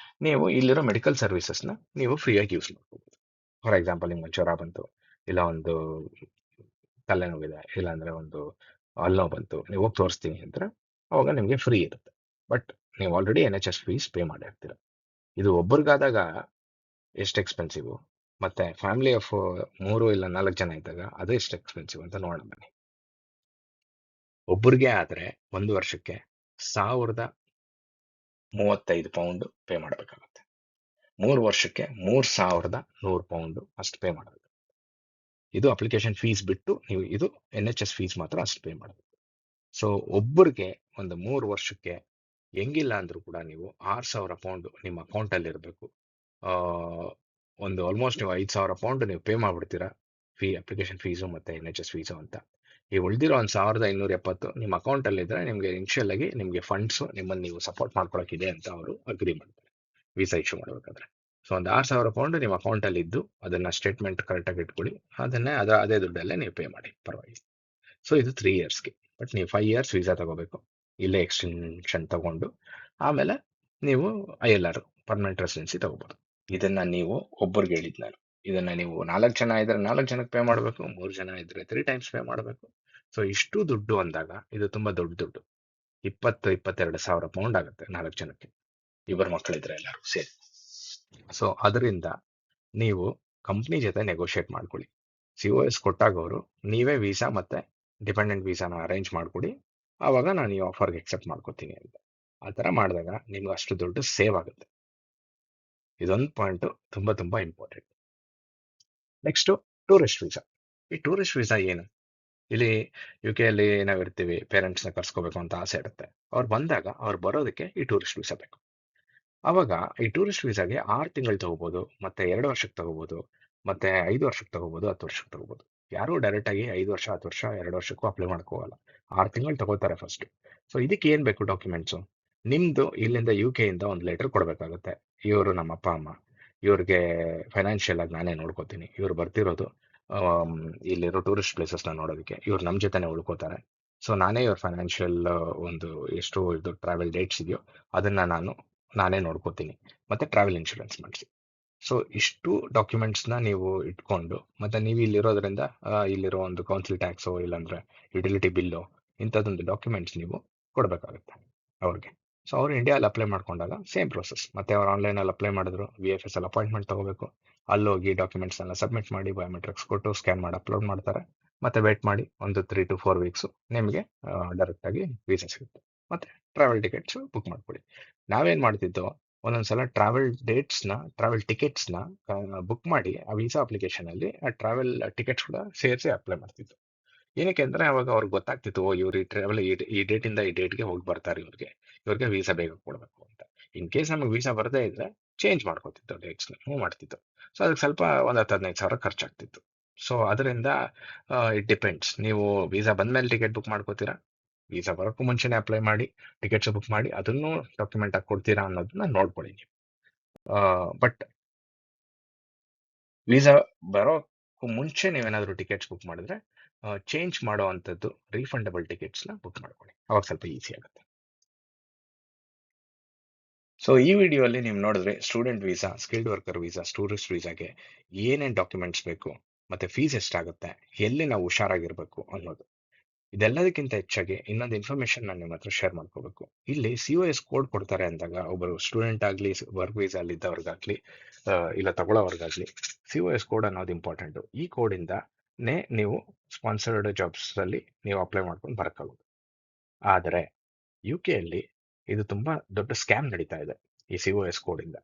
ನೀವು ಇಲ್ಲಿರೋ ಮೆಡಿಕಲ್ ಸರ್ವಿಸಸ್ನ ನೀವು ಫ್ರೀಯಾಗಿ ಯೂಸ್ ಮಾಡ್ಕೋಬಹುದು. ಫಾರ್ ಎಕ್ಸಾಂಪಲ್, ನಿಮ್ಗೆ ಜ್ವರ ಬಂತು, ಇಲ್ಲ ಒಂದು ತಲೆನೋವಿದೆ, ಇಲ್ಲ ಅಂದ್ರೆ ಒಂದು ಹಲ್ಲು ಬಂತು, ನೀವು ಹೋಗಿ ತೋರಿಸ್ತೀನಿ ಅಂದ್ರೆ ಅವಾಗ ನಿಮಗೆ ಫ್ರೀ ಇರುತ್ತೆ. ಬಟ್ ನೀವು ಆಲ್ರೆಡಿ NHS ಫೀಸ್ ಪೇ ಮಾಡಿರ್ತೀರ. ಇದು ಒಬ್ಬರಿಗಾದಾಗ ಎಷ್ಟು ಎಕ್ಸ್ಪೆನ್ಸಿವ್, ಮತ್ತೆ ಫ್ಯಾಮಿಲಿ ಆಫ್ 3 ಇಲ್ಲ 4 ಜನ ಇದ್ದಾಗ ಅದು ಎಷ್ಟು ಎಕ್ಸ್ಪೆನ್ಸಿವ್ ಅಂತ ನೋಡೋಣ ಬನ್ನಿ. ಒಬ್ಬರಿಗೆ ಆದ್ರೆ 1 ವರ್ಷಕ್ಕೆ 1035 ಪೌಂಡ್ ಪೇ ಮಾಡಬೇಕಾಗುತ್ತೆ. 3 ವರ್ಷಕ್ಕೆ 3100 ಪೌಂಡ್ ಅಷ್ಟು ಪೇ ಮಾಡಬೇಕು. ಇದು ಅಪ್ಲಿಕೇಶನ್ ಫೀಸ್ ಬಿಟ್ಟು ನೀವು ಇದು NHS ಫೀಸ್ ಮಾತ್ರ ಅಷ್ಟು ಪೇ ಮಾಡಬೇಕು. ಸೊ ಒಬ್ಬರಿಗೆ ಒಂದು 3 ವರ್ಷಕ್ಕೆ ಹೆಂಗಿಲ್ಲ ಅಂದ್ರೂ ಕೂಡ ನೀವು 6000 ಪೌಂಡ್ ನಿಮ್ಮ ಅಕೌಂಟಲ್ಲಿ ಇರಬೇಕು. ಒಂದು ಆಲ್ಮೋಸ್ಟ್ ನೀವು 5000 ಪೌಂಡ್ ನೀವು ಪೇ ಮಾಡ್ಬಿಡ್ತೀರಾ ಅಪ್ಲಿಕೇಶನ್ ಫೀಸು ಮತ್ತೆ NHS ಫೀಸು ಅಂತ. ಈ ಉಳಿದಿರೋ ಒಂದು 1570 ನಿಮ್ಮ ಅಕೌಂಟಲ್ಲಿ ಇದ್ರೆ ನಿಮಗೆ ಇನಿಷಿಯಲ್ ಆಗಿ ನಿಮಗೆ ಫಂಡ್ಸ್ ನಿಮ್ಮನ್ನು ನೀವು ಸಪೋರ್ಟ್ ಮಾಡ್ಕೊಳಕ್ಕಿದೆ ಅಂತ ಅವರು ಅಗ್ರಿ ಮಾಡ್ತಾರೆ ವೀಸಾ ಇಶ್ಯೂ ಮಾಡಬೇಕಾದ್ರೆ. ಸೊ ಒಂದು 6000 ಪೌಂಡ್ ನಿಮ್ಮ ಅಕೌಂಟಲ್ಲಿ ಇದ್ದು ಅದನ್ನ ಸ್ಟೇಟ್ಮೆಂಟ್ ಕರೆಕ್ಟಾಗಿ ಇಟ್ಕೊಳ್ಳಿ, ಅದೇ ದುಡ್ಡಲ್ಲೇ ನೀವು ಪೇ ಮಾಡಿ, ಪರವಾಗಿಲ್ಲ. ಸೊ ಇದು 3 ಇಯರ್ಸ್ಗೆ. ಬಟ್ ನೀವು 5 ಇಯರ್ಸ್ ವೀಸಾ ತಗೋಬೇಕು, ಇಲ್ಲೇ ಎಕ್ಸ್ಟೆನ್ಷನ್ ತಗೊಂಡು ಆಮೇಲೆ ನೀವು ILR ಪರ್ಮನೆಂಟ್ ರೆಸಿಡೆನ್ಸಿ ತಗೋಬಹುದು. ಇದನ್ನ ನೀವು ಒಬ್ಬರಿಗೆ ಹೇಳಿದ್ ನಾನು. ಇದನ್ನ ನೀವು 4 ಜನ ಇದ್ರೆ 4 ಜನಕ್ಕೆ ಪೇ ಮಾಡಬೇಕು, 3 ಜನ ಇದ್ರೆ 3 ಟೈಮ್ಸ್ ಪೇ ಮಾಡಬೇಕು. ಸೊ ಇಷ್ಟು ದುಡ್ಡು ಅಂದಾಗ ಇದು ತುಂಬಾ ದೊಡ್ಡ ದುಡ್ಡು. 22 ಸಾವಿರ ಪೌಂಡ್ ಆಗುತ್ತೆ 4 ಜನಕ್ಕೆ, ಇಬ್ಬರು ಮಕ್ಕಳಿದ್ರೆ ಎಲ್ಲರೂ ಸೇರಿ. ಸೊ ಅದರಿಂದ ನೀವು ಕಂಪ್ನಿ ಜೊತೆ ನೆಗೋಷಿಯೇಟ್ ಮಾಡ್ಕೊಳ್ಳಿ. COS ಕೊಟ್ಟಾಗ ಅವರು ನೀವೇ ವೀಸಾ ಮತ್ತೆ ಡಿಪೆಂಡೆಂಟ್ ವೀಸಾನ ಅರೇಂಜ್ ಮಾಡ್ಕೊಡಿ, ಆವಾಗ ನಾನು ಈ ಆಫರ್ಗೆ ಎಕ್ಸೆಪ್ಟ್ ಮಾಡ್ಕೋತೀನಿ ಅಂತ. ಆ ಥರ ಮಾಡಿದಾಗ ನಿಮ್ಗೆ ಅಷ್ಟು ದುಡ್ಡು ಸೇವ್ ಆಗುತ್ತೆ. ಇದೊಂದು ಪಾಯಿಂಟ್ ತುಂಬಾ ತುಂಬಾ ಇಂಪಾರ್ಟೆಂಟ್. Next, tourist visa. ಈ ಟೂರಿಸ್ಟ್ ವೀಸಾ ಏನು? ಇಲ್ಲಿ UK ಅಲ್ಲಿ ನಾವಿರ್ತೀವಿ, ಪೇರೆಂಟ್ಸ್ನ ಕರ್ಸ್ಕೋಬೇಕು ಅಂತ ಆಸೆ ಇರುತ್ತೆ. ಅವ್ರು ಬಂದಾಗ ಅವ್ರು ಬರೋದಕ್ಕೆ ಈ ಟೂರಿಸ್ಟ್ ವೀಸಾ ಬೇಕು. ಅವಾಗ ಈ ಟೂರಿಸ್ಟ್ ವೀಸಾಗೆ 6 ತಿಂಗಳು ತಗೋಬಹುದು, ಮತ್ತೆ 2 ವರ್ಷಕ್ಕೆ ತಗೋಬಹುದು, ಮತ್ತೆ 5 ವರ್ಷಕ್ಕೆ ತಗೋಬಹುದು, 10 ವರ್ಷಕ್ಕೆ ತಗೋಬಹುದು. ಯಾರು ಡೈರೆಕ್ಟ್ ಆಗಿ 5 ವರ್ಷ 10 ವರ್ಷ 2 ವರ್ಷಕ್ಕೂ ಅಪ್ಲೈ ಮಾಡ್ಕೋಲ್ಲ. 6 ತಿಂಗಳು ತಗೋತಾರೆ ಫಸ್ಟ್. ಸೊ ಇದಕ್ಕೆ ಏನ್ ಬೇಕು ಡಾಕ್ಯುಮೆಂಟ್ಸು? ನಿಮ್ದು ಇಲ್ಲಿಂದ UK ಇಂದ ಒಂದು ಲೆಟರ್ ಕೊಡಬೇಕಾಗುತ್ತೆ. ಇವರು ನಮ್ಮ ಅಪ್ಪ ಅಮ್ಮ, ಇವ್ರಿಗೆ ಫೈನಾನ್ಷಿಯಲ್ ಆಗಿ ನಾನೇ ನೋಡ್ಕೋತೀನಿ, ಇವ್ರು ಬರ್ತಿರೋದು ಆಮ್, ಇಲ್ಲಿರೋ ಟೂರಿಸ್ಟ್ ಪ್ಲೇಸಸ್ನ ನೋಡೋದಕ್ಕೆ, ಇವ್ರು ನಮ್ಮ ಜೊತೆನೆ ಉಳ್ಕೋತಾರೆ. ಸೊ ನಾನೇ ಇವ್ರ ಫೈನಾನ್ಷಿಯಲ್ ಒಂದು ಎಷ್ಟು ಇದು ಟ್ರಾವೆಲ್ ಡೇಟ್ಸ್ ಇದೆಯೋ ಅದನ್ನ ನಾನೇ ನೋಡ್ಕೋತೀನಿ, ಮತ್ತೆ ಟ್ರಾವೆಲ್ ಇನ್ಶೂರೆನ್ಸ್ ಮಾಡಿಸಿ. ಸೊ ಇಷ್ಟು ಡಾಕ್ಯುಮೆಂಟ್ಸ್ನ ನೀವು ಇಟ್ಕೊಂಡು, ಮತ್ತೆ ನೀವು ಇಲ್ಲಿರೋದ್ರಿಂದ ಇಲ್ಲಿರೋ ಒಂದು ಕೌನ್ಸಿಲ್ ಟ್ಯಾಕ್ಸು ಇಲ್ಲಾಂದ್ರೆ ಯುಟಿಲಿಟಿ ಬಿಲ್ಲು ಇಂಥದ್ದೊಂದು ಡಾಕ್ಯುಮೆಂಟ್ಸ್ ನೀವು ಕೊಡಬೇಕಾಗುತ್ತೆ ಅವ್ರಿಗೆ. ಸೊ ಅವ್ರು ಇಂಡಿಯಾದಲ್ಲಿ ಅಪ್ಲೈ ಮಾಡ್ಕೊಂಡಾಗ ಸೇಮ್ ಪ್ರೊಸೆಸ್, ಮತ್ತೆ ಅವ್ರು ಆನ್ಲೈನಲ್ಲಿ ಅಪ್ಲೈ ಮಾಡಿದ್ರು VFS ಅಲ್ಲಿ ಅಪಾಯಿಂಟ್ಮೆಂಟ್ ತಗೋಬೇಕು. ಅಲ್ಲೋಗಿ ಡಾಕ್ಯುಮೆಂಟ್ಸ್ ಎಲ್ಲ ಸಬ್ಮಿಟ್ ಮಾಡಿ ಬಯೋಮೆಟ್ರಿಕ್ಸ್ ಕೊಟ್ಟು ಸ್ಕ್ಯಾನ್ ಮಾಡಿ ಅಪ್ಲೋಡ್ ಮಾಡ್ತಾರೆ. ಮತ್ತೆ ವೇಟ್ ಮಾಡಿ ಒಂದು 3 to 4 ವೀಕ್ಸು, ನಿಮಗೆ ಡೈರೆಕ್ಟ್ ಆಗಿ ವೀಸಾ ಸಿಗುತ್ತೆ. ಮತ್ತೆ ಟ್ರಾವೆಲ್ ಟಿಕೆಟ್ಸ್ ಬುಕ್ ಮಾಡ್ಕೊಳ್ಳಿ. ನಾವೇನ್ ಮಾಡ್ತಿದ್ದೋ, ಒಂದೊಂದ್ಸಲ ಟ್ರಾವೆಲ್ ಟಿಕೆಟ್ಸ್ನ ಬುಕ್ ಮಾಡಿ ಆ ವೀಸಾ ಅಪ್ಲಿಕೇಶನ್ ಅಲ್ಲಿ ಆ ಟ್ರಾವೆಲ್ ಟಿಕೆಟ್ಸ್ ಕೂಡ ಸೇರಿಸಿ ಅಪ್ಲೈ ಮಾಡ್ತಿದ್ದು. ಏನಕ್ಕೆ ಅಂದ್ರೆ ಅವಾಗ ಅವ್ರಿಗೆ ಗೊತ್ತಾಗ್ತಿತ್ತು, ಓ ಇವ್ರು ಈ ಟ್ರಾವೆಲ್ ಈ ಡೇಟ್ ಇಂದ ಈ ಡೇಟ್ಗೆ ಹೋಗಿ ಬರ್ತಾರೆ, ಇವ್ರಿಗೆ ವೀಸಾ ಬೇಗ ಕೊಡಬೇಕು ಅಂತ. ಇನ್ ಕೇಸ್ ನಮಗೆ ವೀಸಾ ಬರದೇ ಇದ್ರೆ ಚೇಂಜ್ ಮಾಡ್ಕೋತಿತ್ತು, ಡೇಟ್ಸ್ನ ಮೂವ್ ಮಾಡ್ತಿತ್ತು. ಸೊ ಅದಕ್ಕೆ ಸ್ವಲ್ಪ ಒಂದು 10-15 ಸಾವಿರ ಖರ್ಚಾಗ್ತಿತ್ತು. ಸೊ ಅದರಿಂದ ಇಟ್ ಡಿಪೆಂಡ್ಸ್. ನೀವು ವೀಸಾ ಬಂದ್ಮೇಲೆ ಟಿಕೆಟ್ ಬುಕ್ ಮಾಡ್ಕೋತೀರಾ, ವೀಸಾ ಬರೋಕ್ಕೂ ಮುಂಚೆನೆ ಅಪ್ಲೈ ಮಾಡಿ ಟಿಕೆಟ್ಸ್ ಬುಕ್ ಮಾಡಿ ಅದನ್ನು ಡಾಕ್ಯುಮೆಂಟ್ ಆಗಿ ಕೊಡ್ತೀರಾ ಅನ್ನೋದನ್ನ ನೋಡ್ಕೊಳ್ಳಿ ನೀವು. ಬಟ್ ವೀಸಾ ಬರೋಕ್ಕೂ ಮುಂಚೆ ನೀವೇನಾದರೂ ಟಿಕೆಟ್ಸ್ ಬುಕ್ ಮಾಡಿದ್ರೆ ಚೇಂಜ್ ಮಾಡೋ ಅಂಥದ್ದು ರೀಫಂಡಬಲ್ ಟಿಕೆಟ್ಸ್ನ ಬುಕ್ ಮಾಡ್ಕೊಳ್ಳಿ, ಅವಾಗ ಸ್ವಲ್ಪ ಈಸಿ ಆಗುತ್ತೆ. ಸೊ ಈ ವಿಡಿಯೋಲಿ ನೀವು ನೋಡಿದ್ರೆ student visa, skilled worker visa, tourist ವೀಸಾಗೆ ಏನೇನು ಡಾಕ್ಯುಮೆಂಟ್ಸ್ ಬೇಕು, ಮತ್ತೆ ಫೀಸ್ ಎಷ್ಟಾಗುತ್ತೆ, ಎಲ್ಲಿ ನಾವು ಹುಷಾರಾಗಿರ್ಬೇಕು ಅನ್ನೋದು. ಇದೆಲ್ಲದಕ್ಕಿಂತ ಹೆಚ್ಚಾಗಿ ಇನ್ನೊಂದು ಇನ್ಫಾರ್ಮೇಶನ್ ನಾನು ನಿಮ್ಮ ಹತ್ರ ಶೇರ್ ಮಾಡ್ಕೋಬೇಕು. ಇಲ್ಲಿ COS ಕೋಡ್ ಕೊಡ್ತಾರೆ ಅಂದಾಗ ಒಬ್ಬರು ಸ್ಟೂಡೆಂಟ್ ಆಗಲಿ, ವರ್ಕ್ ವೀಸಾ ಅಲ್ಲಿ ಇದ್ದವ್ರಿಗಾಗ್ಲಿ, ಇಲ್ಲ ತಗೊಳ್ಳೋರ್ಗಾಗ್ಲಿ, COS ಕೋಡ್ ಅನ್ನೋದು ಇಂಪಾರ್ಟೆಂಟ್. ಈ ಕೋಡಿಂದಾನೇ ನೀವು ಸ್ಪಾನ್ಸರ್ಡ್ ಜಾಬ್ಸ್ ಅಲ್ಲಿ ನೀವು ಅಪ್ಲೈ ಮಾಡ್ಕೊಂಡು ಬರಕ್ಕಾಗೋದು. ಆದರೆ UK ಅಲ್ಲಿ ಇದು ತುಂಬಾ ದೊಡ್ಡ ಸ್ಕ್ಯಾಮ್ ನಡೀತಾ ಇದೆ ಈ COS ಕೋಡಿಂದ.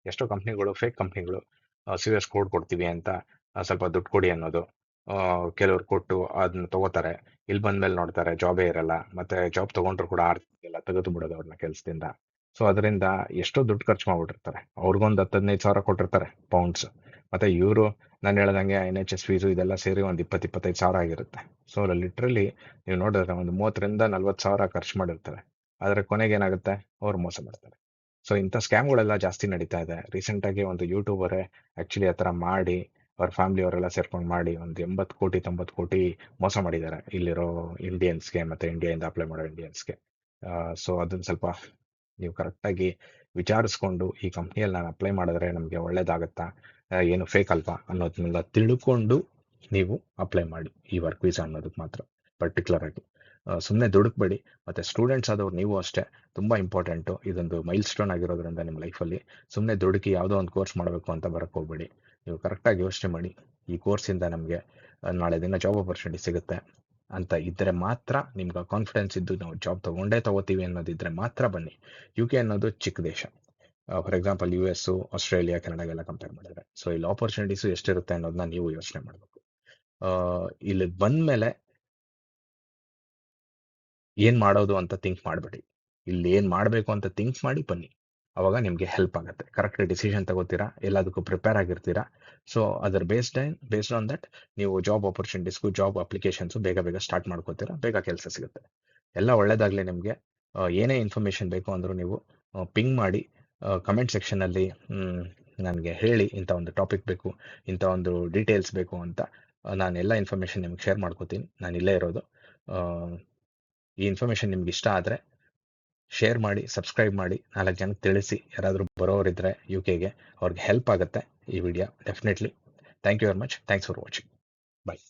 ಎಷ್ಟೋ ಕಂಪ್ನಿಗಳು, ಫೇಕ್ ಕಂಪ್ನಿಗಳು COS ಕೋಡ್ ಕೊಡ್ತೀವಿ ಅಂತ ಸ್ವಲ್ಪ ದುಡ್ಡು ಕೊಡಿ ಅನ್ನೋದು, ಕೆಲವ್ರು ಕೊಟ್ಟು ಅದನ್ನ ತಗೋತಾರೆ. ಇಲ್ಲಿ ಬಂದ್ಮೇಲೆ ನೋಡ್ತಾರೆ ಜಾಬೇ ಇರಲ್ಲ. ಮತ್ತೆ ಜಾಬ್ ತಗೊಂಡ್ರು ಕೂಡ ಆರ್ತಿಲ್ಲ, ತೆಗೆದು ಬಿಡೋದು ಅವ್ರನ್ನ ಕೆಲಸದಿಂದ. ಸೊ ಅದರಿಂದ ಎಷ್ಟೋ ದುಡ್ಡು ಖರ್ಚು ಮಾಡ್ಬಿಟ್ಟಿರ್ತಾರೆ. ಅವ್ರಿಗೊಂದು 10-15 ಸಾವಿರ ಕೊಟ್ಟಿರ್ತಾರೆ ಪೌಂಡ್ಸ್. ಮತ್ತೆ ಇವರು ನಾನು ಹೇಳ್ದಂಗೆ NHS ಫೀಸು ಇದೆಲ್ಲ ಸೇರಿ ಒಂದು 20-25 ಸಾವಿರ ಆಗಿರುತ್ತೆ. ಸೊ ಲಿಟ್ರಲಿ ನೀವು ನೋಡಿದ್ರೆ ಒಂದು 30,000-40,000 ಖರ್ಚು ಮಾಡಿರ್ತಾರೆ. ಆದ್ರೆ ಕೊನೆಗೆ ಏನಾಗುತ್ತೆ, ಅವ್ರು ಮೋಸ ಮಾಡ್ತಾರೆ. ಸೊ ಇಂಥ ಸ್ಕ್ಯಾಮ್ಗಳೆಲ್ಲ ಜಾಸ್ತಿ ನಡೀತಾ ಇದೆ. ರೀಸೆಂಟ್ ಆಗಿ ಒಂದು ಯೂಟ್ಯೂಬರೇ ಆಕ್ಚುಲಿ ಆ ಥರ ಮಾಡಿ ಅವ್ರ ಫ್ಯಾಮಿಲಿ ಅವರೆಲ್ಲ ಸೇರ್ಕೊಂಡು ಮಾಡಿ ಒಂದು 80 ಕೋಟಿ 90 ಕೋಟಿ ಮೋಸ ಮಾಡಿದ್ದಾರೆ ಇಲ್ಲಿರೋ ಇಂಡಿಯನ್ಸ್ಗೆ, ಮತ್ತೆ ಇಂಡಿಯಾದಿಂದ ಅಪ್ಲೈ ಮಾಡೋ ಇಂಡಿಯನ್ಸ್ಗೆ. ಸೊ ಅದನ್ನ ಸ್ವಲ್ಪ ನೀವು ಕರೆಕ್ಟಾಗಿ ವಿಚಾರಿಸ್ಕೊಂಡು ಈ ಕಂಪ್ನಿಯಲ್ಲಿ ನಾನು ಅಪ್ಲೈ ಮಾಡಿದ್ರೆ ನಮಗೆ ಒಳ್ಳೇದಾಗತ್ತಾ, ಏನು ಫೇಕ್ ಅಲ್ವಾ ಅನ್ನೋದನ್ನೆಲ್ಲ ತಿಳ್ಕೊಂಡು ನೀವು ಅಪ್ಲೈ ಮಾಡಿ ಈ ವರ್ಕ್ ವೀಸಾ ಅನ್ನೋದಕ್ಕೆ ಮಾತ್ರ ಪರ್ಟಿಕ್ಯುಲರ್ ಆಗಿ. ಸುಮ್ಮನೆ ದುಡುಕ್ಬೇಡಿ. ಮತ್ತು ಸ್ಟೂಡೆಂಟ್ಸ್ ಆದವ್ರು ನೀವು ಅಷ್ಟೇ, ತುಂಬ ಇಂಪಾರ್ಟೆಂಟು. ಇದೊಂದು ಮೈಲ್ ಸ್ಟೋನ್ ಆಗಿರೋದ್ರಿಂದ ನಿಮ್ಮ ಲೈಫಲ್ಲಿ ಸುಮ್ಮನೆ ದುಡುಕಿ ಯಾವುದೋ ಒಂದು ಕೋರ್ಸ್ ಮಾಡಬೇಕು ಅಂತ ಬರೋಕ್ಕೆ ಹೋಗ್ಬೇಡಿ. ನೀವು ಕರೆಕ್ಟಾಗಿ ಯೋಚನೆ ಮಾಡಿ, ಈ ಕೋರ್ಸಿಂದ ನಮಗೆ ನಾಳೆ ದಿನ ಜಾಬ್ ಆಪರ್ಚುನಿಟಿ ಸಿಗುತ್ತೆ ಅಂತ ಇದ್ದರೆ ಮಾತ್ರ, ನಿಮ್ಗೆ ಕಾನ್ಫಿಡೆನ್ಸ್ ಇದ್ದು ನಾವು ಜಾಬ್ ತಗೋತೀವಿ ಅನ್ನೋದಿದ್ರೆ ಮಾತ್ರ ಬನ್ನಿ. UK ಅನ್ನೋದು ಚಿಕ್ಕ ದೇಶ. ಫಾರ್ ಎಕ್ಸಾಂಪಲ್ US, ಆಸ್ಟ್ರೇಲಿಯಾ, ಕೆನಡಾಗೆಲ್ಲ ಕಂಪೇರ್ ಮಾಡಿದ್ರೆ. ಸೊ ಇಲ್ಲಿ ಆಪರ್ಚುನಿಟೀಸು ಎಷ್ಟಿರುತ್ತೆ ಅನ್ನೋದನ್ನ ನೀವು ಯೋಚನೆ ಮಾಡಬೇಕು. ಇಲ್ಲಿ ಬಂದಮೇಲೆ ಏನ್ ಮಾಡೋದು ಅಂತ ಥಿಂಕ್ ಮಾಡಬೇಡಿ. ಇಲ್ಲಿ ಏನ್ ಮಾಡಬೇಕು ಅಂತ ಥಿಂಕ್ ಮಾಡಿ ಬನ್ನಿ. ಅವಾಗ ನಿಮಗೆ ಹೆಲ್ಪ್ ಆಗುತ್ತೆ. ಕರೆಕ್ಟ್ ಡಿಸಿಷನ್ ತಗೋತೀರಾ, ಎಲ್ಲದಕ್ಕೂ ಪ್ರಿಪೇರ್ ಆಗಿರ್ತೀರಾ. ಸೊ ಅದರ ಬೇಸ್ಡ್ ಆನ್ ದಟ್ ನೀವು ಜಾಬ್ ಆಪರ್ಚುನಿಟೀಸ್ಗೂ ಜಾಬ್ ಅಪ್ಲಿಕೇಶನ್ಸು ಬೇಗ ಬೇಗ ಸ್ಟಾರ್ಟ್ ಮಾಡ್ಕೋತೀರಾ, ಬೇಗ ಕೆಲಸ ಸಿಗುತ್ತೆ. ಎಲ್ಲ ಒಳ್ಳೇದಾಗಲಿ ನಿಮಗೆ. ಏನೇ ಇನ್ಫಾರ್ಮೇಷನ್ ಬೇಕು ಅಂದರೂ ನೀವು ಪಿಂಗ್ ಮಾಡಿ ಕಮೆಂಟ್ ಸೆಕ್ಷನಲ್ಲಿ ನನಗೆ ಹೇಳಿ, ಇಂಥ ಒಂದು ಟಾಪಿಕ್ ಬೇಕು, ಇಂಥ ಒಂದು ಡೀಟೇಲ್ಸ್ ಬೇಕು ಅಂತ. ನಾನು ಎಲ್ಲ ಇನ್ಫಾರ್ಮೇಷನ್ ನಿಮ್ಗೆ ಶೇರ್ ಮಾಡ್ಕೋತೀನಿ. ನಾನು ಇಲ್ಲೇ ಇರೋದು. ಈ ಇನ್ಫಾರ್ಮೇಷನ್ ನಿಮ್ಗೆ ಇಷ್ಟ ಆದರೆ ಶೇರ್ ಮಾಡಿ, ಸಬ್ಸ್ಕ್ರೈಬ್ ಮಾಡಿ, 4 ಜನಕ್ಕೆ ತಿಳಿಸಿ. ಯಾರಾದರೂ ಬರೋರಿದ್ದರೆ UKಗೆ, ಅವ್ರಿಗೆ ಹೆಲ್ಪ್ ಆಗುತ್ತೆ ಈ video definitely. Thank you very much. Thanks for watching. Bye.